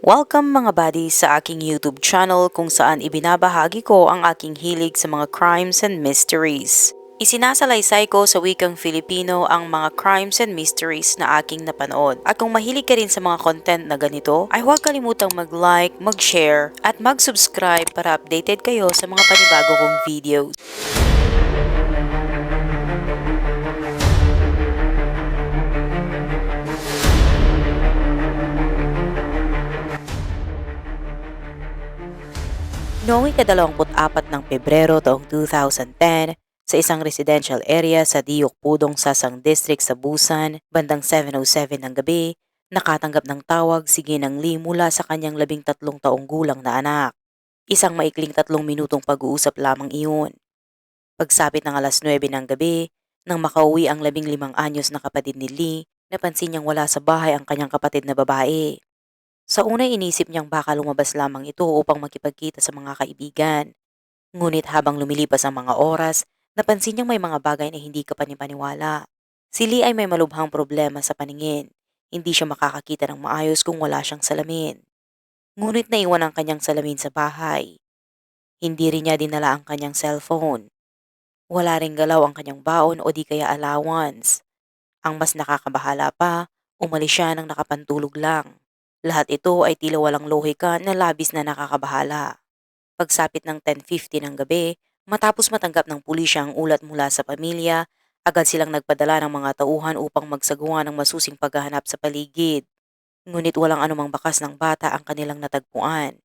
Welcome mga buddies sa aking YouTube channel kung saan ibinabahagi ko ang aking hilig sa mga crimes and mysteries. Isinasalaysay ko sa wikang Filipino ang mga crimes and mysteries na aking napanood. At kung mahilig ka rin sa mga content na ganito, ay huwag kalimutang mag-like, mag-share, at mag-subscribe para updated kayo sa mga panibago kong videos. Noong ika-24 ng Pebrero taong 2010, sa isang residential area sa Diok Pudong Sasang District sa Busan, bandang 7:07 ng gabi, nakatanggap ng tawag si Ginang Lee mula sa kanyang 13 taong gulang na anak. Isang maikling 3 minutong pag-uusap lamang iyon. Pagsapit ng alas 9 ng gabi, nang makauwi ang 15 anyos na kapatid ni Lee, napansin niyang wala sa bahay ang kanyang kapatid na babae. Sa una inisip niyang baka lumabas lamang ito upang makipagkita sa mga kaibigan. Ngunit habang lumilipas ang mga oras, napansin niyang may mga bagay na hindi kapanipaniwala. Si Lee ay may malubhang problema sa paningin. Hindi siya makakakita ng maayos kung wala siyang salamin. Ngunit naiwan ang kanyang salamin sa bahay. Hindi rin niya dinala ang kanyang cellphone. Wala ring galaw ang kanyang baon o di kaya allowance. Ang mas nakakabahala pa, umalis siya nang nakapantulog lang. Lahat ito ay tila walang lohika na labis na nakakabahala. Pagsapit ng 10:50 ng gabi, matapos matanggap ng pulisya ang ulat mula sa pamilya, agad silang nagpadala ng mga tauhan upang magsagawa ng masusing paghahanap sa paligid. Ngunit walang anumang bakas ng bata ang kanilang natagpuan.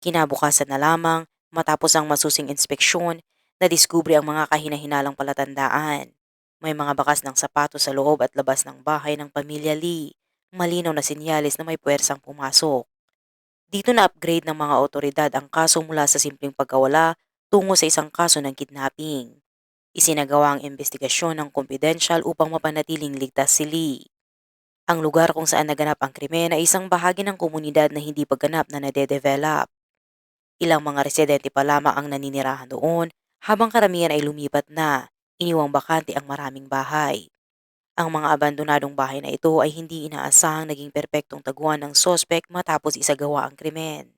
Kinabukasan na lamang, matapos ang masusing inspeksyon, nadiskubre ang mga kahinahinalang palatandaan. May mga bakas ng sapatos sa loob at labas ng bahay ng pamilya Lee. Malinaw na sinyalis na may puwersang pumasok. Dito na-upgrade ng mga otoridad ang kaso mula sa simpleng pagkawala tungo sa isang kaso ng kidnapping. Isinagawa ang investigasyon ng confidential upang mapanatiling ligtas si Lee. Ang lugar kung saan naganap ang krimen ay isang bahagi ng komunidad na hindi pa ganap na nade-develop. Ilang mga residente pa lamang ang naninirahan doon habang karamihan ay lumipat na, iniwang bakante ang maraming bahay. Ang mga abandonadong bahay na ito ay hindi inaasahang naging perpektong taguan ng sospek matapos isagawa ang krimen.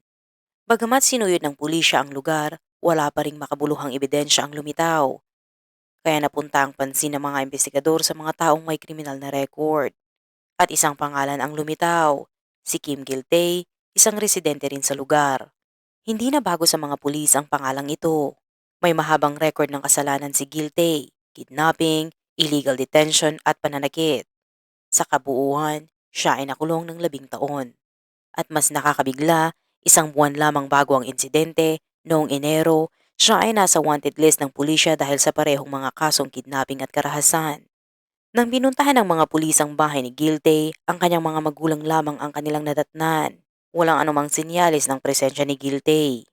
Bagamat sinuyod ng pulisya ang lugar, wala pa ring makabuluhang ebidensya ang lumitaw. Kaya napunta ang pansin ng mga investigador sa mga taong may kriminal na record. At isang pangalan ang lumitaw, si Kim Giltay, isang residente rin sa lugar. Hindi na bago sa mga pulis ang pangalang ito. May mahabang record ng kasalanan si Giltay, kidnapping, illegal detention at pananakit. Sa kabuuan, siya ay nakulong ng 10 taon. At mas nakakabigla, isang buwan lamang bago ang insidente, noong Enero, siya ay nasa wanted list ng pulisya dahil sa parehong mga kasong kidnapping at karahasan. Nang pinuntahan ng mga pulis ang bahay ni Giltay, ang kanyang mga magulang lamang ang kanilang nadatnan. Walang anumang sinyalis ng presensya ni Giltay.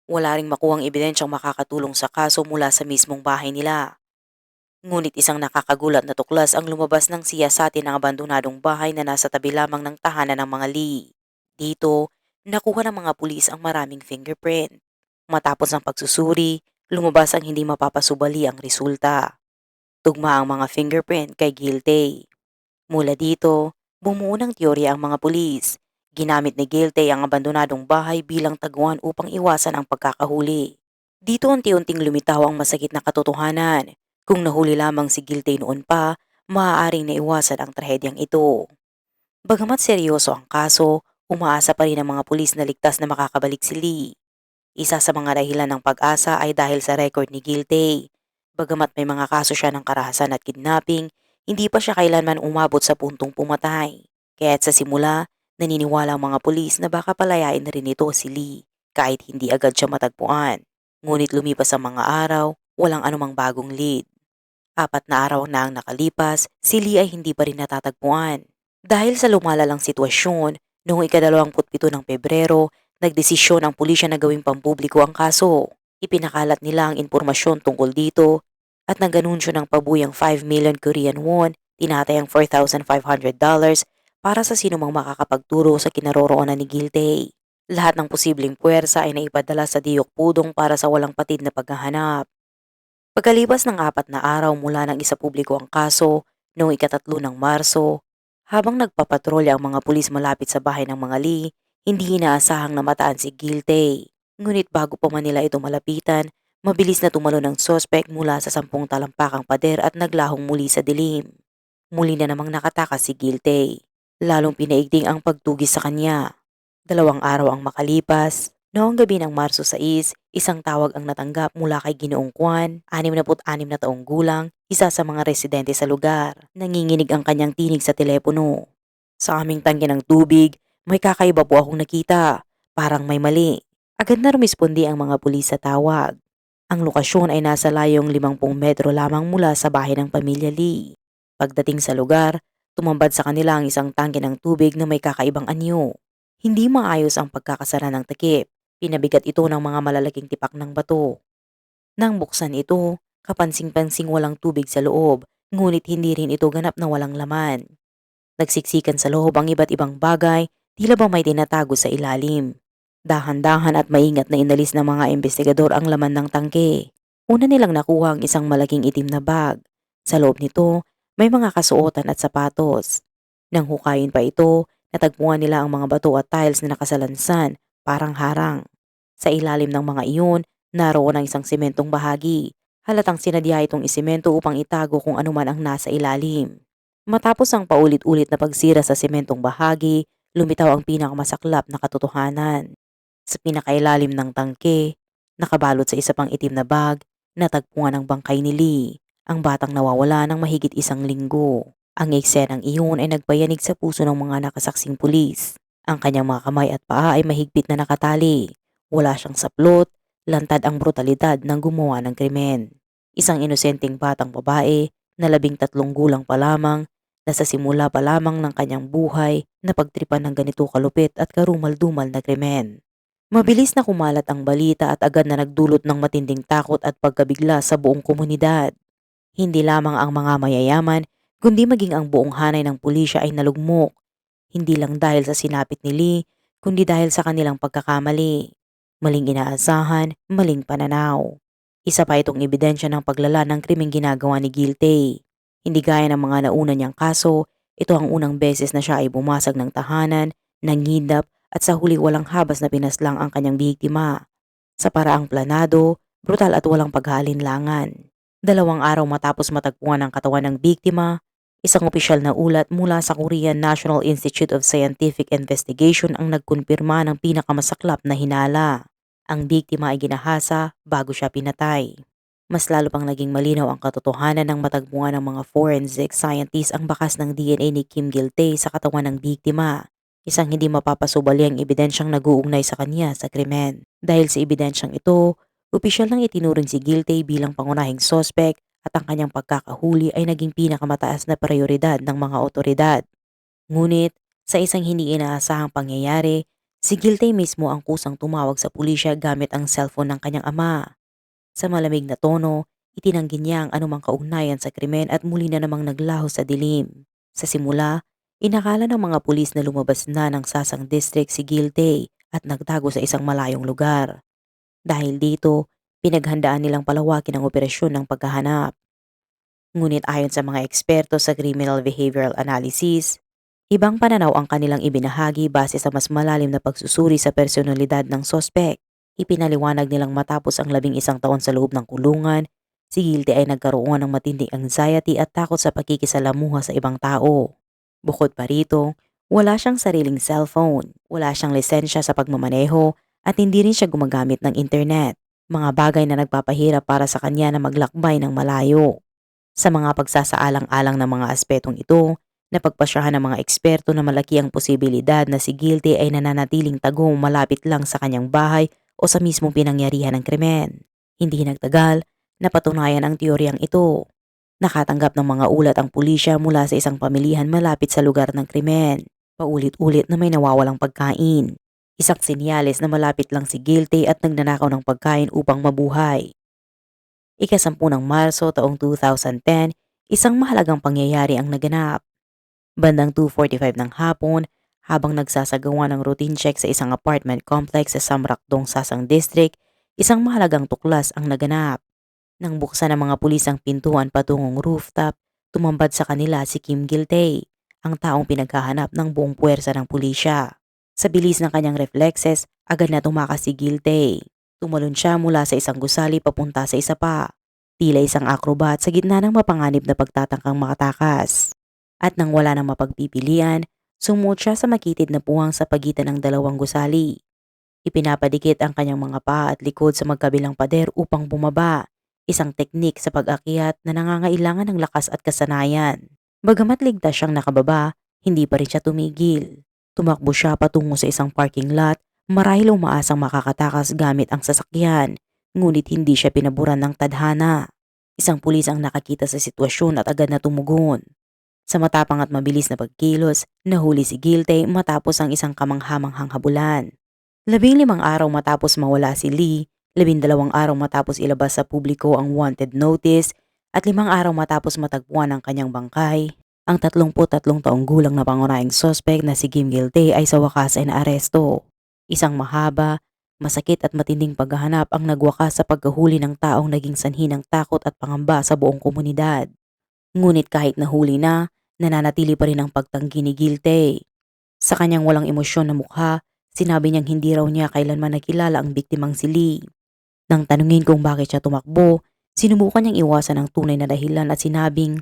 Wala ring makuhang ebidensyang makakatulong sa kaso mula sa mismong bahay nila. Ngunit isang nakakagulat na tuklas ang lumabas ng siyasatin ng abandonadong bahay na nasa tabi lamang ng tahanan ng mga Lee. Dito, nakuha ng mga pulis ang maraming fingerprint. Matapos ang pagsusuri, lumabas ang hindi mapapasubali ang resulta. Tugma ang mga fingerprint kay Giltay. Mula dito, bumuo ng teorya ang mga pulis. Ginamit ni Giltay ang abandonadong bahay bilang taguan upang iwasan ang pagkakahuli. Dito unti-unting lumitaw ang masakit na katotohanan. Kung nahuli lamang si Giltay noon pa, maaaring naiwasan ang trahedyang ito. Bagamat seryoso ang kaso, umaasa pa rin ang mga pulis na ligtas na makakabalik si Lee. Isa sa mga dahilan ng pag-asa ay dahil sa record ni Giltay. Bagamat may mga kaso siya ng karahasan at kidnapping, hindi pa siya kailanman umabot sa puntong pumatay. Kaya't sa simula, naniniwala ang mga pulis na baka palayain na rin ito si Lee kahit hindi agad siya matagpuan. Ngunit lumipas ang mga araw, walang anumang bagong lead. 4 na araw na ang nakalipas, si Lee ay hindi pa rin natatagpuan. Dahil sa lumalalang sitwasyon, noong ika-27 ng Pebrero, nagdesisyon ang pulisya na gawing pampubliko ang kaso. Ipinakalat nila ang impormasyon tungkol dito at nag-anunsyo ng pabuyang 5 million Korean won, tinatayang $4,500 para sa sinumang makakapagturo sa kinaroroonan ni Giltay. Lahat ng posibleng puwersa ay naipadala sa Diok Pudong para sa walang patid na paghahanap. Pagkalipas ng 4 na araw mula nang isapubliko ang kaso, noong ika-3 ng Marso, habang nagpapatrolya ang mga pulis malapit sa bahay ng mga Lee, Hindi inaasahang namataan si Giltay. Ngunit bago pa man nila ito malapitan, mabilis na tumalo ng sospek mula sa 10 talampakang pader at naglahong muli sa dilim. Muli na namang nakatakas si Giltay. Lalong pinaigting ang pagtugis sa kanya. 2 araw ang makalipas. Noong gabi ng Marso 6, isang tawag ang natanggap mula kay Ginoong Juan, 66 na taong gulang, isa sa mga residente sa lugar. Nanginginig ang kanyang tinig sa telepono. Sa aming tangke ng tubig, may kakaiba po akong nakita. Parang may mali. Agad na rumispondi ang mga pulis sa tawag. Ang lokasyon ay nasa layong 50 metro lamang mula sa bahay ng pamilya Lee. Pagdating sa lugar, tumambad sa kanila ang isang tangke ng tubig na may kakaibang anyo. Hindi maayos ang pagkakasara ng takip. Pinabigat ito ng mga malalaking tipak ng bato. Nang buksan ito, kapansing-pansing walang tubig sa loob, ngunit hindi rin ito ganap na walang laman. Nagsiksikan sa loob ang iba't ibang bagay, tila ba may tinatago sa ilalim. Dahan-dahan at maingat na inalis ng mga investigador ang laman ng tangke. Una nilang nakuha ang isang malaking itim na bag. Sa loob nito, may mga kasuotan at sapatos. Nang hukayin pa ito, natagpuan nila ang mga bato at tiles na nakasalansan, parang harang. Sa ilalim ng mga iyon, naroon ang isang sementong bahagi. Halatang sinadya itong isemento upang itago kung anuman ang nasa ilalim. Matapos ang paulit-ulit na pagsira sa sementong bahagi, lumitaw ang pinakamasaklap na katotohanan. Sa pinakailalim ng tangke, nakabalot sa isa pang itim na bag, natagpuan ang bangkay ni Lee, ang batang nawawala ng mahigit 1 linggo. Ang eksenang iyon ay nagpayanig sa puso ng mga nakasaksing pulis. Ang kanyang mga kamay at paa ay mahigpit na nakatali. Wala siyang saplot, lantad ang brutalidad ng gumawa ng krimen. Isang inosenteng batang babae na 13 gulang pa lamang na sa simula pa lamang ng kanyang buhay na pagtripan ng ganito kalupit at karumal-dumal na krimen. Mabilis na kumalat ang balita at agad na nagdulot ng matinding takot at pagkabigla sa buong komunidad. Hindi lamang ang mga mayayaman, kundi maging ang buong hanay ng pulisya ay nalugmok. Hindi lang dahil sa sinapit ni Lee, kundi dahil sa kanilang pagkakamali. Maling inaasahan, maling pananaw. Isa pa itong ebidensya ng paglala ng krimeng ginagawa ni Giltay. Hindi gaya ng mga nauna niyang kaso, ito ang unang beses na siya ay bumasag ng tahanan, nanghidap at sa huli walang habas na pinaslang ang kanyang biktima. Sa paraang planado, brutal at walang paghalinlangan. 2 araw matapos matagpuan ang katawan ng biktima, isang opisyal na ulat mula sa Korean National Institute of Scientific Investigation ang nagkumpirma ng pinakamasaklap na hinala. Ang biktima ay ginahasa bago siya pinatay. Mas lalo pang naging malinaw ang katotohanan ng matagpuan ng mga forensic scientists ang bakas ng DNA ni Kim Giltay sa katawan ng biktima. Isang hindi mapapasubali ang ebidensyang nag-uugnay sa kanya sa krimen. Dahil sa ebidensyang ito, opisyal nang itinuring si Giltay bilang pangunahing sospek at ang kanyang pagkakahuli ay naging pinakamataas na prioridad ng mga otoridad. Ngunit, sa isang hindi inaasahang pangyayari, si Giltay mismo ang kusang tumawag sa pulisya gamit ang cellphone ng kanyang ama. Sa malamig na tono, itinanggi niya ang anumang kaugnayan sa krimen at muli na namang naglaho sa dilim. Sa simula, inakala ng mga pulis na lumabas na ng Sasang District si Giltay at nagtago sa isang malayong lugar. Dahil dito, pinaghandaan nilang palawakin ang operasyon ng paghahanap. Ngunit ayon sa mga eksperto sa criminal behavioral analysis, ibang pananaw ang kanilang ibinahagi base sa mas malalim na pagsusuri sa personalidad ng sospek. Ipinaliwanag nilang matapos ang 11 taon sa loob ng kulungan, si Giltay ay nagkaroon ng matinding anxiety at takot sa pakikisalamuha sa ibang tao. Bukod pa rito, wala siyang sariling cellphone, wala siyang lisensya sa pagmamaneho at hindi rin siya gumagamit ng internet. Mga bagay na nagpapahirap para sa kanya na maglakbay ng malayo. Sa mga pagsasaalang-alang ng mga aspetong ito, napagpasyahan ng mga eksperto na malaki ang posibilidad na si Giltay ay nananatiling tago malapit lang sa kanyang bahay o sa mismong pinangyarihan ng krimen. Hindi nagtagal, napatunayan ang teoryang ito. Nakatanggap ng mga ulat ang pulisya mula sa isang pamilihan malapit sa lugar ng krimen. Paulit-ulit na may nawawalang pagkain. Isang senyales na malapit lang si Giltay at nagnanakaw ng pagkain upang mabuhay. Ika-10 ng Marso taong 2010, isang mahalagang pangyayari ang naganap. Bandang 2:45 ng hapon, habang nagsasagawa ng routine check sa isang apartment complex sa Samrakdong, Sasang District, isang mahalagang tuklas ang naganap. Nang buksan ng mga pulis ang pintuan patungong rooftop, tumambad sa kanila si Kim Giltay, ang taong pinaghahanap ng buong puwersa ng pulisya. Sa bilis ng kanyang reflexes, agad na tumakas si Guilty. Tumalon siya mula sa isang gusali papunta sa isa pa. Tila isang acrobat sa gitna ng mapanganib na pagtatangkang makatakas. At nang wala nang mapagpipilian, sumuot siya sa makitid na puwang sa pagitan ng dalawang gusali. Ipinapadikit ang kanyang mga paa at likod sa magkabilang pader upang bumaba, isang teknik sa pag-akyat na nangangailangan ng lakas at kasanayan. Bagamat ligtas siyang nakababa, hindi pa rin siya tumigil. Tumakbo siya patungo sa isang parking lot, marahil umaasang makakatakas gamit ang sasakyan, ngunit hindi siya pinaburan ng tadhana. Isang pulis ang nakakita sa sitwasyon at agad na tumugon. Sa matapang at mabilis na pagkilos, nahuli si Guilty matapos ang isang kamanghamanghang habulan. 15 araw matapos mawala si Lee, 12 araw matapos ilabas sa publiko ang wanted notice, at 5 araw matapos matagpuan ang kanyang bangkay, ang 33 taong gulang na pangunahing suspect na si Kim Guilty ay sa wakas ay naaresto. Isang mahaba, masakit at matinding paghahanap ang nagwakas sa pagkahuli ng taong naging sanhi ng takot at pangamba sa buong komunidad. Ngunit kahit nahuli na, nananatili pa rin ang pagtanggi ni Guilty. Sa kanyang walang emosyon na mukha, sinabi niyang hindi raw niya kailanman nakilala ang biktimang si Lee. Nang tanungin kung bakit siya tumakbo, sinubukan niyang iwasan ang tunay na dahilan at sinabing,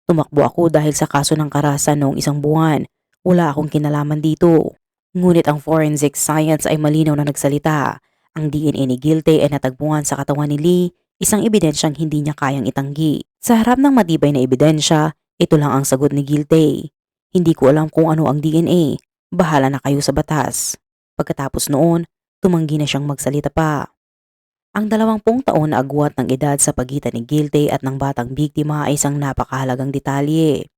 "Tumakbo ako dahil sa kaso ng karahasan noong 1 buwan. Wala akong kinalaman dito." Ngunit ang forensic science ay malinaw na nagsalita. Ang DNA ni Guilty ay natagpuan sa katawan ni Lee, isang ebidensyang hindi niya kayang itanggi. Sa harap ng matibay na ebidensya, ito lang ang sagot ni Guilty. "Hindi ko alam kung ano ang DNA. Bahala na kayo sa batas." Pagkatapos noon, tumanggi na siyang magsalita pa. Ang 20 taon na agwat ng edad sa pagitan ni Guilty at ng batang biktima ay isang napakahalagang detalye.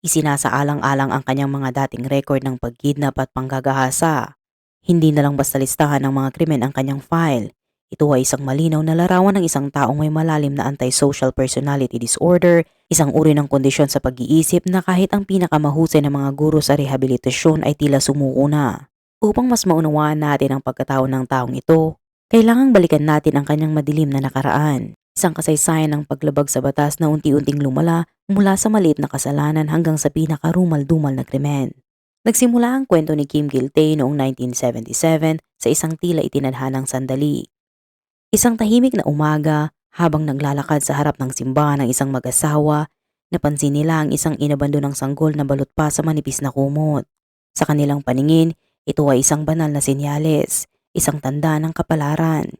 Isinasaalang-alang ang kanyang mga dating record ng pagkidnap at panggagahasa. Hindi na lang basta listahan ng mga krimen ang kanyang file. Ito ay isang malinaw na larawan ng isang taong may malalim na antisocial personality disorder, isang uri ng kondisyon sa pag-iisip na kahit ang pinakamahusay na mga guro sa rehabilitasyon ay tila sumuko na. Upang mas maunawaan natin ang pagkatao ng taong ito, kailangang balikan natin ang kanyang madilim na nakaraan. Isang kasaysayan ng paglabag sa batas na unti-unting lumala mula sa maliit na kasalanan hanggang sa pinakarumal-dumal na krimen. Nagsimula ang kwento ni Kim Guilty noong 1977 sa isang tila itinadhanang sandali. Isang tahimik na umaga, habang naglalakad sa harap ng simbahan ng isang mag-asawa, napansin nila ang isang inabandonang sanggol na balot pa sa manipis na kumot. Sa kanilang paningin, ito ay isang banal na senyales, isang tanda ng kapalaran.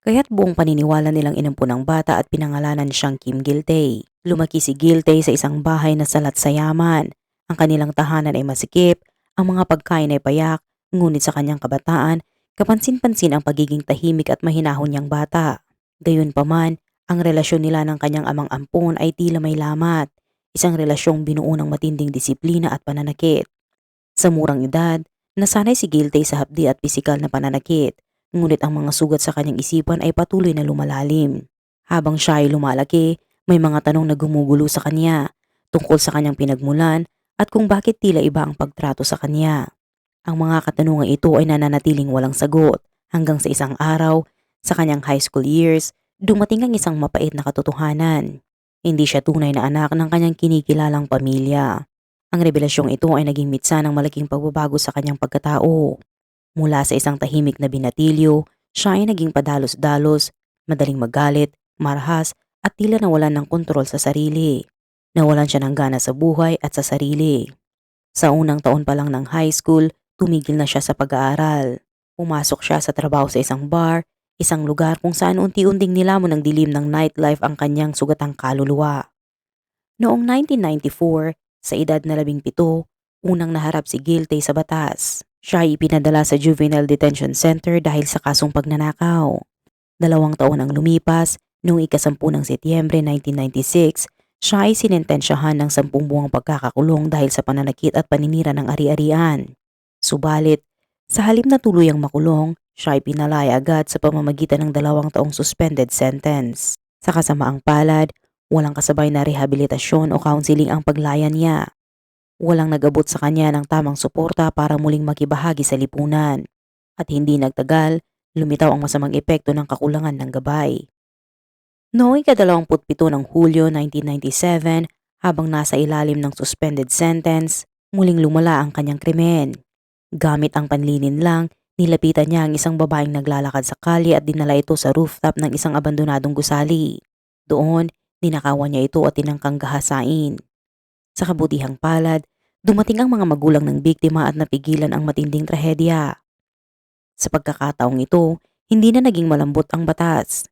Kaya't buong paniniwala nilang inampuan ang bata at pinangalanan siyang Kim Guilty. Lumaki si Guilty sa isang bahay na salat sa yaman. Ang kanilang tahanan ay masikip, ang mga pagkain ay payak, ngunit sa kanyang kabataan, kapansin-pansin ang pagiging tahimik at mahinahon niyang bata. Gayunpaman, ang relasyon nila ng kanyang amang ampon ay tila may lamat, isang relasyong binuo ng matinding disiplina at pananakit. Sa murang edad, nasanay si Guilty sa hapdi at pisikal na pananakit, ngunit ang mga sugat sa kanyang isipan ay patuloy na lumalalim. Habang siya ay lumalaki, may mga tanong na gumugulo sa kanya, tungkol sa kanyang pinagmulan at kung bakit tila iba ang pagtrato sa kanya. Ang mga katanungang ito ay nananatiling walang sagot hanggang sa isang araw, sa kanyang high school years, dumating ang isang mapait na katotohanan. Hindi siya tunay na anak ng kanyang kinikilalang pamilya. Ang revelasyong ito ay naging mitsa ng malaking pagbabago sa kanyang pagkatao. Mula sa isang tahimik na binatilyo, siya ay naging padalos-dalos, madaling magalit, marahas at tila nawalan ng kontrol sa sarili. Nawalan siya ng gana sa buhay at sa sarili. Sa unang taon pa lang ng high school, tumigil na siya sa pag-aaral. Pumasok siya sa trabaho sa isang bar, isang lugar kung saan unti-unting nilamon ng dilim ng nightlife ang kanyang sugatang kaluluwa. Noong 1994, sa edad na 17, unang naharap si Guilty sa batas. Siya ay ipinadala sa Juvenile Detention Center dahil sa kasong pagnanakaw. 2 taon ang lumipas, noong ika-10 ng Setyembre 1996, siya ay sinentensyahan ng 10 buwang pagkakakulong dahil sa pananakit at paninira ng ari-arian. Subalit, sa halip na tuluyang makulong, siya ay pinalaya agad sa pamamagitan ng 2 taong suspended sentence. Sa kasamaang palad, walang kasabay na rehabilitasyon o counseling ang paglaya niya. Walang nag-abot sa kanya ng tamang suporta para muling makibahagi sa lipunan. At hindi nagtagal, lumitaw ang masamang epekto ng kakulangan ng gabay. Noong ika-27 ng Hulyo 1997, habang nasa ilalim ng suspended sentence, muling lumala ang kanyang krimen. Gamit ang panlinin lang, nilapitan niya ang isang babaeng naglalakad sa kalye at dinala ito sa rooftop ng isang abandonadong gusali. Doon, ninakawan niya ito at tinangkang gahasain. Sa kabutihang palad, dumating ang mga magulang ng biktima at napigilan ang matinding trahedya. Sa pagkakataong ito, hindi na naging malambot ang batas.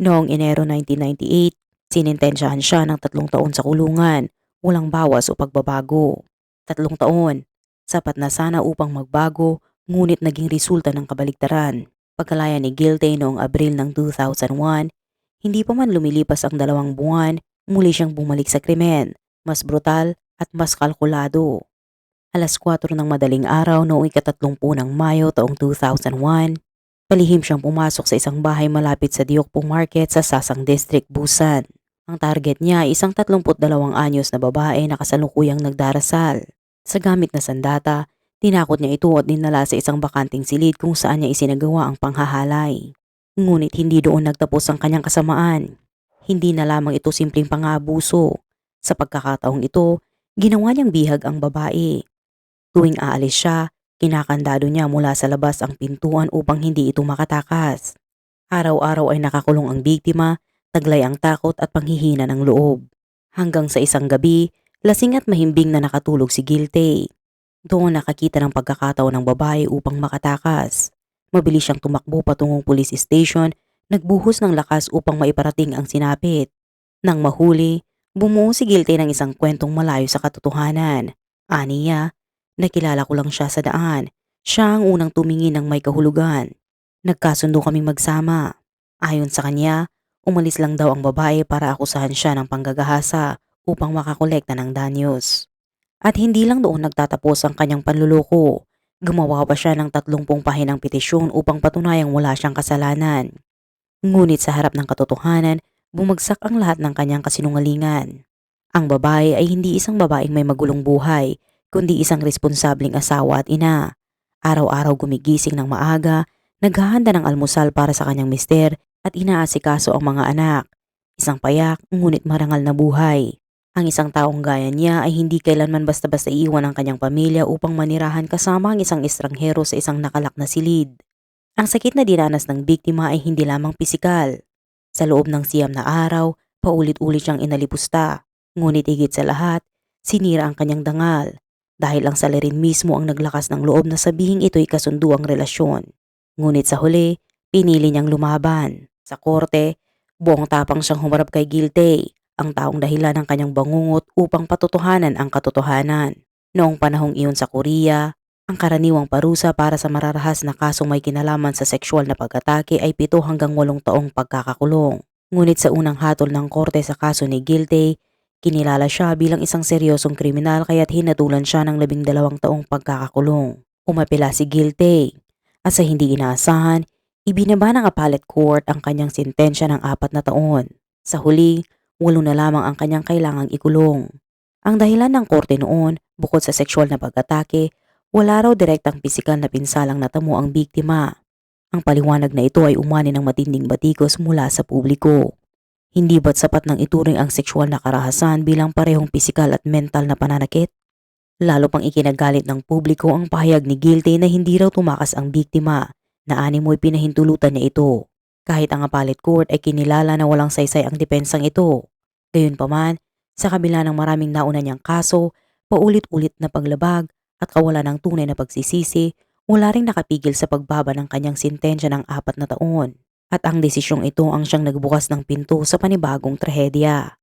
Noong Enero 1998, sinintensyahan siya ng 3 taon sa kulungan, walang bawas o pagbabago. 3 taon, sapat na sana upang magbago, ngunit naging resulta ng kabaligtaran. Pagkalaya ni Guilty noong Abril ng 2001, hindi pa man lumilipas ang 2 buwan, muli siyang bumalik sa krimen, mas brutal at mas kalkulado. Alas 4 ng madaling araw noong ika-30 ng Mayo taong 2001, palihim siyang pumasok sa isang bahay malapit sa Diokpo Market sa Sasang District, Busan. Ang target niya ay isang 32 anyos na babae na kasalukuyang nagdarasal. Sa gamit na sandata, tinakot niya ito at dinala sa isang bakanting silid kung saan niya isinagawa ang panghahalay. Ngunit hindi doon nagtapos ang kanyang kasamaan. Hindi na lamang ito simpleng pang-aabuso. Sa pagkakataong ito, ginawa niyang bihag ang babae. Tuwing aalis siya, kinakandado niya mula sa labas ang pintuan upang hindi ito makatakas. Araw-araw ay nakakulong ang biktima, taglay ang takot at panghihina ng loob. Hanggang sa isang gabi, lasing at mahimbing na nakatulog si Guilty. Doon nakakita ng pagkakataon ng babae upang makatakas. Mabilis siyang tumakbo patungong police station, nagbuhos ng lakas upang maiparating ang sinapit. Nang mahuli, bumuo si Guilty ng isang kwentong malayo sa katotohanan. Aniya, nakilala ko lang siya sa daan. Siya ang unang tumingin ng may kahulugan. Nagkasundo kaming magsama. Ayon sa kanya, umalis lang daw ang babae para akusahan siya ng panggagahasa upang makakolekta ng danyos. At hindi lang doon nagtatapos ang kanyang panluloko. Gumawa pa siya ng 30 pahinang petisyon upang patunayang wala siyang kasalanan. Ngunit sa harap ng katotohanan, bumagsak ang lahat ng kanyang kasinungalingan. Ang babae ay hindi isang babaeng may magulong buhay, kundi isang responsableng asawa at ina. Araw-araw gumigising ng maaga, naghahanda ng almusal para sa kanyang mister at inaasikaso ang mga anak. Isang payak ngunit marangal na buhay. Ang isang taong gaya niya ay hindi kailanman basta-basta iiwan ang kanyang pamilya upang manirahan kasama ang isang estranghero sa isang nakalak na silid. Ang sakit na dinanas ng biktima ay hindi lamang pisikal. Sa loob ng 9 na araw, paulit-ulit siyang inalipusta. Ngunit higit sa lahat, sinira ang kanyang dangal. Dahil ang salarin mismo ang naglakas ng loob na sabihing ito'y kasundo ang relasyon. Ngunit sa huli, pinili niyang lumaban. Sa korte, buong tapang siyang humarap kay Guilty, ang taong dahilan ng kanyang bangungot upang patotohanan ang katotohanan. Noong panahong iyon sa Korea, ang karaniwang parusa para sa mararahas na kasong may kinalaman sa sexual na pag-atake ay 7 hanggang 8 taong pagkakakulong. Ngunit sa unang hatol ng korte sa kaso ni Guilty, kinilala siya bilang isang seryosong kriminal kaya't hinatulan siya ng 12 taong pagkakakulong. Umapela si Guilty at sa hindi inaasahan, ibinaba ng appellate court ang kanyang sentensya ng 4 na taon. Sa huli, 8 na lamang ang kanyang kailangang ikulong. Ang dahilan ng korte noon, bukod sa sexual na pag-atake, wala raw direktang pisikal na pinsalang natamo ang biktima. Ang paliwanag na ito ay umani ng matinding batikos mula sa publiko. Hindi ba't sapat ng ituring ang sexual na karahasan bilang parehong pisikal at mental na pananakit? Lalo pang ikinagalit ng publiko ang pahayag ni Guilty na hindi raw tumakas ang biktima, na animoy pinahintulutan niya ito. Kahit ang appellate court ay kinilala na walang saysay ang depensang ito. Gayunpaman, sa kabila ng maraming nauna niyang kaso, paulit-ulit na paglabag at kawalan ng tunay na pagsisisi, wala ring nakapigil sa pagbaba ng kanyang sentensya ng 4 na taon. At ang desisyong ito ang siyang nagbukas ng pinto sa panibagong trahedya.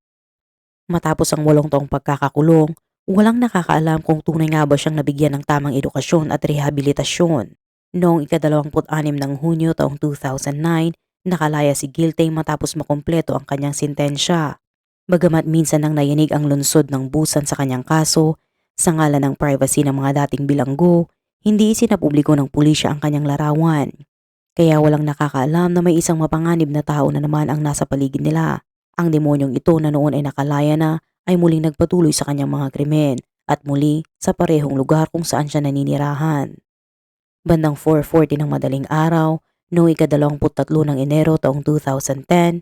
Matapos ang 8 taong pagkakakulong, walang nakakaalam kung tunay nga ba siyang nabigyan ng tamang edukasyon at rehabilitasyon. Noong ika-26 ng Hunyo taong 2009, nakalaya si Guilty matapos makumpleto ang kanyang sentensya. Bagamat minsan nang nayanig ang lungsod ng Busan sa kanyang kaso, sa ngalan ng privacy ng mga dating bilanggo, hindi isinapubliko ng pulisya ang kanyang larawan. Kaya walang nakakaalam na may isang mapanganib na tao na naman ang nasa paligid nila. Ang demonyong ito na noon ay nakalaya na ay muling nagpatuloy sa kanyang mga krimen at muli sa parehong lugar kung saan siya naninirahan. Bandang 4:40 ng madaling araw, noong ika-23 ng Enero taong 2010,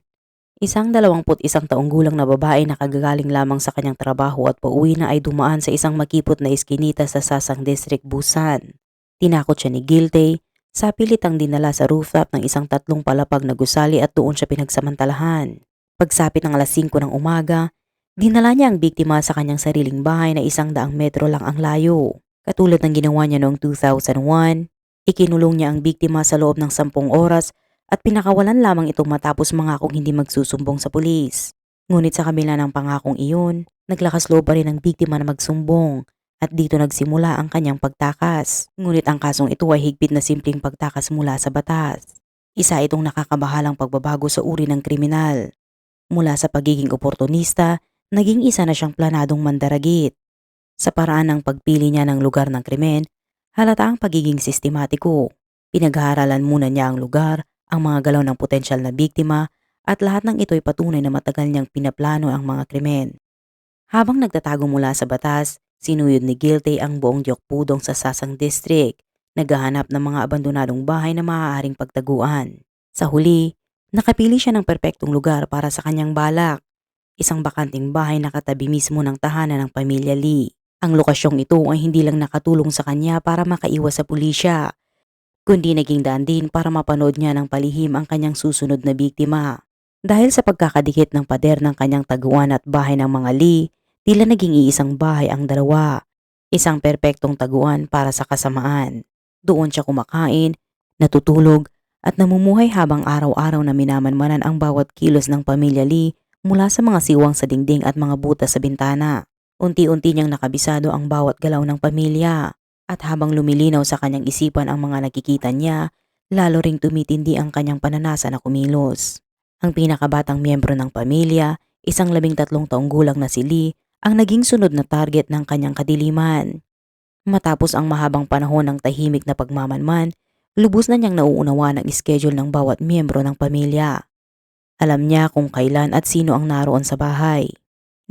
Isang 21 taong gulang na babae na kagagaling lamang sa kanyang trabaho at pauwi na ay dumaan sa isang makipot na iskinita sa Sasang District, Busan. Tinakot siya ni Guilty, sa pilitang dinala sa rooftop ng isang 3 palapag na gusali at doon siya pinagsamantalahan. Pagsapit ng alas 5 ng umaga, dinala niya ang biktima sa kanyang sariling bahay na 100 metro lang ang layo. Katulad ng ginawa niya noong 2001, ikinulong niya ang biktima sa loob ng 10 oras at pinakawalan lamang ito matapos mangakong hindi magsusumbong sa pulis. Ngunit sa kabila ng pangakong iyon, naglakas loob pa rin ang biktima na magsumbong at dito nagsimula ang kanyang pagtakas. Ngunit ang kasong ito ay higpit na simpleng pagtakas mula sa batas. Isa itong nakakabahalang pagbabago sa uri ng kriminal. Mula sa pagiging oportunista, naging isa na siyang planadong mandaragit. Sa paraan ng pagpili niya ng lugar ng krimen, halata ang pagiging sistematiko. Pinag-aaralan muna niya ang lugar, ang mga galaw ng potensyal na biktima at lahat ng ito'y patunay na matagal niyang pinaplano ang mga krimen. Habang nagtatago mula sa batas, sinuyod ni Guilty ang buong Diokpudong sa Sasang District, naghahanap ng mga abandonadong bahay na maaaring pagtaguan. Sa huli, nakapili siya ng perpektong lugar para sa kanyang balak, isang bakanting bahay na katabi mismo ng tahanan ng pamilya Lee. Ang lokasyong ito ay hindi lang nakatulong sa kanya para makaiwas sa pulisya, kundi naging daan din para mapanood niya ng palihim ang kanyang susunod na biktima. Dahil sa pagkakadikit ng pader ng kanyang taguan at bahay ng mga Lee, tila naging iisang bahay ang dalawa. Isang perpektong taguan para sa kasamaan. Doon siya kumakain, natutulog, at namumuhay habang araw-araw na minamanmanan ang bawat kilos ng pamilya Lee mula sa mga siwang sa dingding at mga butas sa bintana. Unti-unti niyang nakabisado ang bawat galaw ng pamilya. At habang lumilinaw sa kanyang isipan ang mga nakikita niya, lalo ring tumitindi ang kanyang pananasa na kumilos. Ang pinakabatang miyembro ng pamilya, isang 13 taong gulang na si Lee, ang naging sunod na target ng kanyang kadiliman. Matapos ang mahabang panahon ng tahimik na pagmamanman, lubos na niyang nauunawa ang schedule ng bawat miyembro ng pamilya. Alam niya kung kailan at sino ang naroon sa bahay.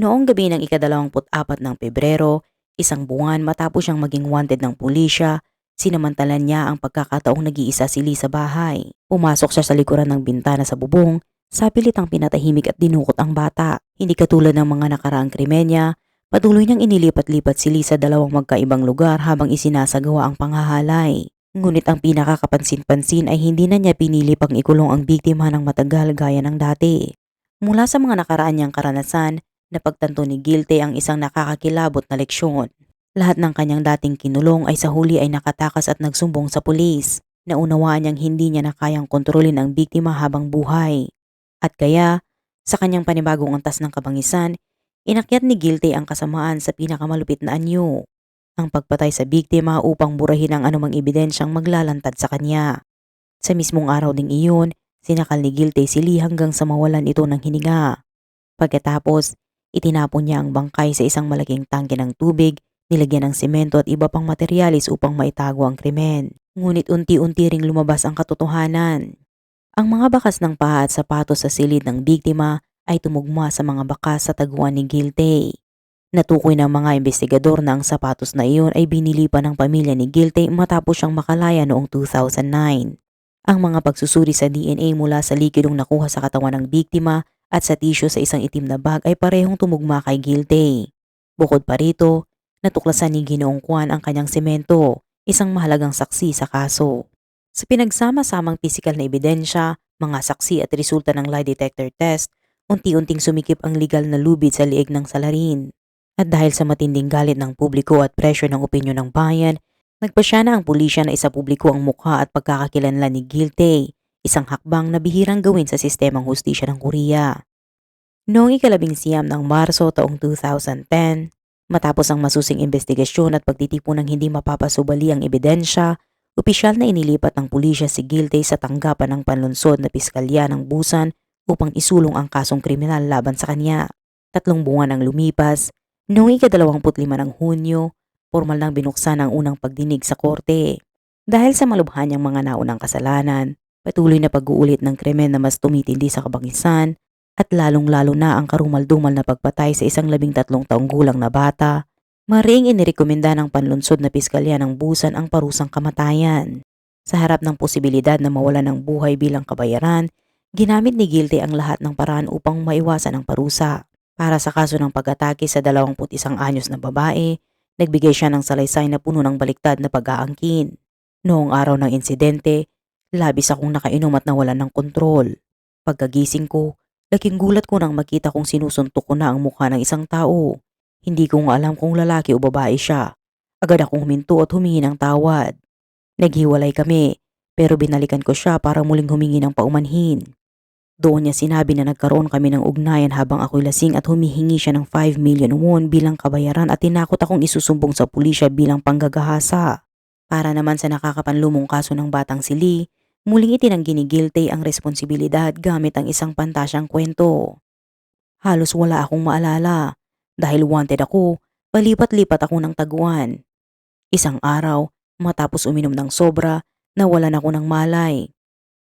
Noong gabi ng ika-24 ng Pebrero, isang buwan matapos siyang maging wanted ng pulisya, sinamantalan niya ang pagkakataong nag-iisa si Lee sa bahay. Pumasok siya sa likuran ng bintana sa bubong, sa pilitang pinatahimik at dinukot ang bata. Hindi katulad ng mga nakaraang krimen niya, patuloy niyang inilipat-lipat si Lee sa dalawang magkaibang lugar habang isinasagawa ang panghahalay. Ngunit ang pinakakapansin-pansin ay hindi na niya pinili pang ikulong ang biktima ng matagal gaya ng dati. Mula sa mga nakaraan niyang karanasan, napagtanto ni Guilty ang isang nakakakilabot na leksyon. Lahat ng kanyang dating kinulong ay sa huli ay nakatakas at nagsumbong sa pulis. Naunawaan niyang hindi niya na kayang kontrolin ang biktima habang buhay. At kaya, sa kanyang panibagong antas ng kabangisan, inakyat ni Guilty ang kasamaan sa pinakamalupit na anyo. Ang pagpatay sa biktima upang burahin ang anumang ebidensyang maglalantad sa kanya. Sa mismong araw ding iyon, sinakal ni Guilty si Lee hanggang sa mawalan ito ng hininga. Pagkatapos, itinapon niya ang bangkay sa isang malaking tangke ng tubig, nilagyan ng semento at iba pang materyales upang maitago ang krimen. Ngunit unti-unti ring lumabas ang katotohanan. Ang mga bakas ng paa at sapatos sa silid ng biktima ay tumugma sa mga bakas sa taguan ni Guilty. Natukoy ng mga investigador na ang sapatos na iyon ay binili pa ng pamilya ni Guilty matapos siyang makalaya noong 2009. Ang mga pagsusuri sa DNA mula sa likidong nakuha sa katawan ng biktima at sa tissue sa isang itim na bag ay parehong tumugma kay Guilty. Bukod pa rito, natuklasan ni Ginoong Kwan ang kanyang semento, isang mahalagang saksi sa kaso. Sa pinagsama-samang pisikal na ebidensya, mga saksi at resulta ng lie detector test, unti-unting sumikip ang legal na lubid sa liig ng salarin. At dahil sa matinding galit ng publiko at presyo ng opinyon ng bayan, nagpasya na ang pulisya na isapubliko ang mukha at pagkakakilanlan ni Guilty, isang hakbang na bihirang gawin sa sistemang hustisya ng Korea. Noong ika-11 ng Marso taong 2010, matapos ang masusing investigasyon at pagtitipon ng hindi mapapasubali ang ebidensya, opisyal na inilipat ng pulisya si Guilty sa tanggapan ng panlunsod na piskalya ng Busan upang isulong ang kasong kriminal laban sa kanya. 3 buwan ang lumipas, noong ika-25 ng Hunyo, formal nang binuksan ang unang pagdinig sa korte. Dahil sa malubha niyang mga naunang kasalanan, patuloy na pag-uulit ng krimen na mas tumitindi sa kabangisan, at lalong-lalo na ang karumal-dumal na pagpatay sa isang 13 taong gulang na bata, maring inirekomenda ng panlunsod na piskalya ng Busan ang parusang kamatayan. Sa harap ng posibilidad na mawalan ng buhay bilang kabayaran, Ginamit ni Guilty ang lahat ng paraan upang maiwasan ang parusa. Para sa kaso ng pag-atake sa 21 anyos na babae, nagbigay siya ng salaysay na puno ng baliktad na pag-aangkin. Noong araw ng insidente, labis akong nakainom at nawalan ng kontrol. Pagkagising ko, laking gulat ko nang makita kong sinusuntok ko na ang mukha ng isang tao. Hindi ko nga alam kung lalaki o babae siya. Agad akong huminto at humingi ng tawad. Naghiwalay kami, pero binalikan ko siya para muling humingi ng paumanhin. Doon niya sinabi na nagkaroon kami ng ugnayan habang ako'y lasing at humihingi siya ng 5 million won bilang kabayaran at tinakot akong isusumbong sa pulisya bilang panggagahasa. Para naman sa nakakapanlumong kaso ng batang si Lee, muling itinanggi ni Guilty ang responsibilidad gamit ang isang pantasyang kwento. Halos wala akong maalala dahil wanted ako, palipat-lipat ako ng taguan. Isang araw, matapos uminom ng sobra, nawalan ako ng malay.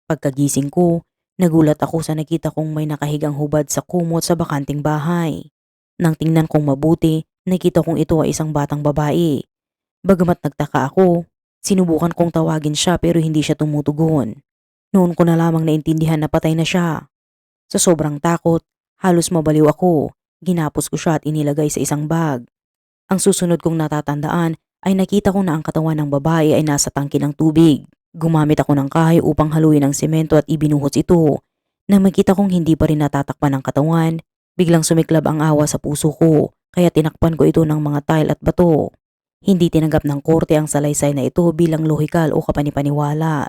Pagkagising ko, nagulat ako sa nakita kong may nakahigang hubad sa kumot sa bakanting bahay. Nang tingnan kong mabuti, nakita kong ito ay isang batang babae. Bagamat nagtaka ako, sinubukan kong tawagin siya pero hindi siya tumutugon. Noon ko na lamang naintindihan na patay na siya. Sa sobrang takot, halos mabaliw ako. Ginapos ko siya at inilagay sa isang bag. Ang susunod kong natatandaan ay nakita ko na ang katawan ng babae ay nasa tangke ng tubig. Gumamit ako ng kahoy upang haluin ang semento at ibinuhos ito. Nang makita kong hindi pa rin natatakpan ang katawan, biglang sumiklab ang awa sa puso ko kaya tinakpan ko ito ng mga tile at bato. Hindi tinanggap ng korte ang salaysay na ito bilang lohikal o kapanipaniwala.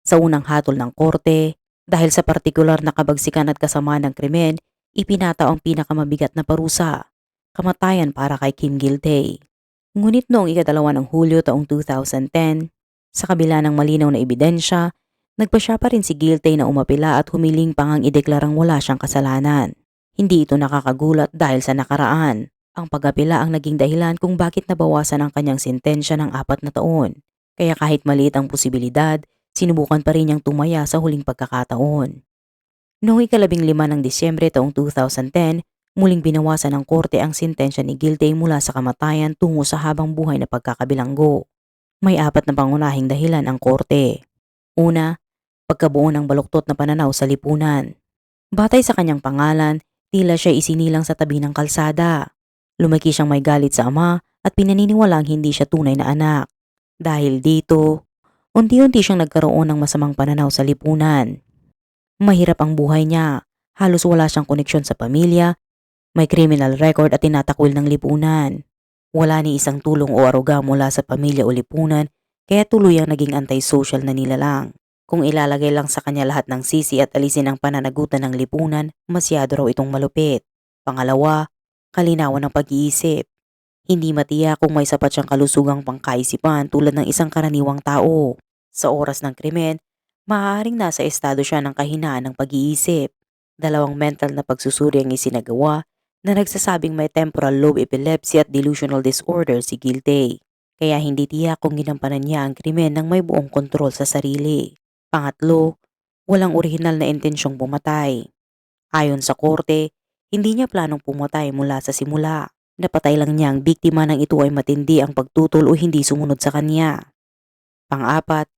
Sa unang hatol ng korte, dahil sa partikular na kabagsikan at kasamaan ng krimen, ipinataw ang pinakamabigat na parusa, kamatayan para kay Kim Guilty. Ngunit noong ika-2 ng Hulyo taong 2010, sa kabila ng malinaw na ebidensya, nagpasya pa rin si Guilty na umapila at humiling pangang ideklarang wala siyang kasalanan. Hindi ito nakakagulat dahil sa nakaraan. Ang pag-apila ang naging dahilan kung bakit nabawasan ang kanyang sentensya ng 4 na taon. Kaya kahit maliit ang posibilidad, sinubukan pa rin niyang tumaya sa huling pagkakataon. Noong ika-15 ng Disyembre taong 2010, muling binawasan ng korte ang sentensya ni Guilty mula sa kamatayan tungo sa habang buhay na pagkakabilanggo. May 4 na pangunahing dahilan ang korte. Una, pagkabuo ng baluktot na pananaw sa lipunan. Batay sa kanyang pangalan, tila siya isinilang sa tabi ng kalsada. Lumaki siyang may galit sa ama at pinaniniwalang hindi siya tunay na anak. Dahil dito, unti-unti siyang nagkaroon ng masamang pananaw sa lipunan. Mahirap ang buhay niya, halos wala siyang koneksyon sa pamilya, may criminal record at tinatakwil ng lipunan. Wala ni isang tulong o aruga mula sa pamilya o lipunan kaya tuluyang naging antisocial na nilalang. Kung ilalagay lang sa kanya lahat ng sisi at alisin ang pananagutan ng lipunan, masyado raw itong malupit. Pangalawa, kalinawan ng pag-iisip. Hindi matiyak kung may sapat siyang kalusugang pangkaisipan tulad ng isang karaniwang tao. Sa oras ng krimen, maaaring nasa estado siya ng kahinaan ng pag-iisip. 2 mental na pagsusuri ang isinagawa na nagsasabing may temporal lobe epilepsy at delusional disorder si Guilty. Kaya hindi tiyak kung ginampanan niya ang krimen ng may buong kontrol sa sarili. Pangatlo, walang orihinal na intensyong pumatay. Ayon sa korte, hindi niya planong pumatay mula sa simula. Napatay lang niya ang biktima nang ito ay matindi ang pagtutol o hindi sumunod sa kanya. Pang-apat,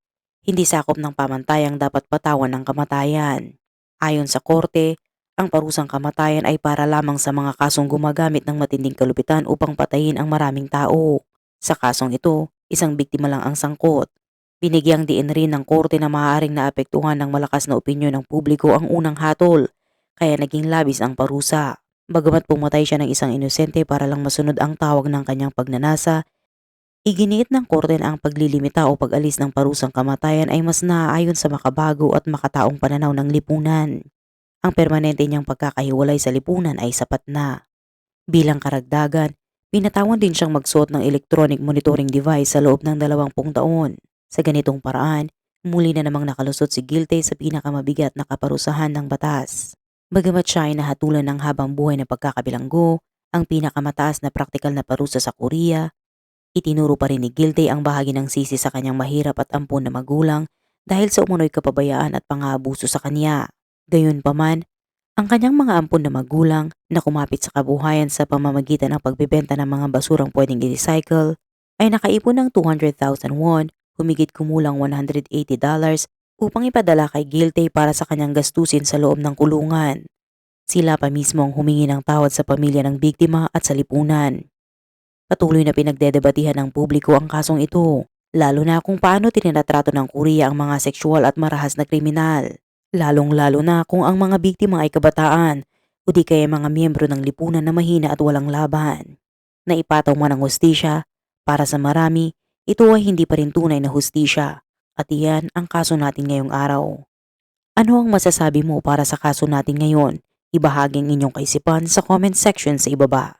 hindi sakop ng pamantayang dapat patawan ng kamatayan. Ayon sa korte, ang parusang kamatayan ay para lamang sa mga kasong gumagamit ng matinding kalupitan upang patayin ang maraming tao. Sa kasong ito, isang biktima lang ang sangkot. Binigyang diin rin ng korte na maaaring naapektuhan ng malakas na opinyon ng publiko ang unang hatol, kaya naging labis ang parusa. Bagamat pumatay siya ng isang inosente para lang masunod ang tawag ng kanyang pagnanasa, iginiit ng korte na ang paglilimita o pag-alis ng parusang kamatayan ay mas naaayon sa makabago at makataong pananaw ng lipunan. Ang permanente niyang pagkakahiwalay sa lipunan ay sapat na. Bilang karagdagan, pinatawan din siyang magsuot ng electronic monitoring device sa loob ng 20 taon. Sa ganitong paraan, muli na namang nakalusot si Guilty sa pinakamabigat na kaparusahan ng batas. Bagamat siya ay nahatulan ng habang buhay na pagkakabilanggo, ang pinakamataas na praktikal na parusa sa Korea, itinuro pa rin ni Guilty ang bahagi ng sisi sa kanyang mahirap at ampon na magulang dahil sa umunoy kapabayaan at pang-aabuso sa kanya. Gayunpaman, ang kanyang mga ampon na magulang na kumapit sa kabuhayan sa pamamagitan ng pagbebenta ng mga basurang pwedeng i-recycle ay nakaipon ng 200,000 won, humigit kumulang $180 upang ipadala kay Guilty para sa kanyang gastusin sa loob ng kulungan. Sila pa mismo ang humingi ng tawad sa pamilya ng biktima at sa lipunan. Patuloy na pinagdedebatihan ng publiko ang kasong ito, lalo na kung paano tinratrato ng Korea ang mga sexual at marahas na kriminal. Lalong-lalo na kung ang mga biktima ay kabataan o di kaya mga miyembro ng lipunan na mahina at walang laban. Naipataw man ang hustisya, para sa marami, ito ay hindi pa rin tunay na hustisya at iyan ang kaso natin ngayong araw. Ano ang masasabi mo para sa kaso natin ngayon? Ibahagi ang inyong kaisipan sa comment section sa ibaba.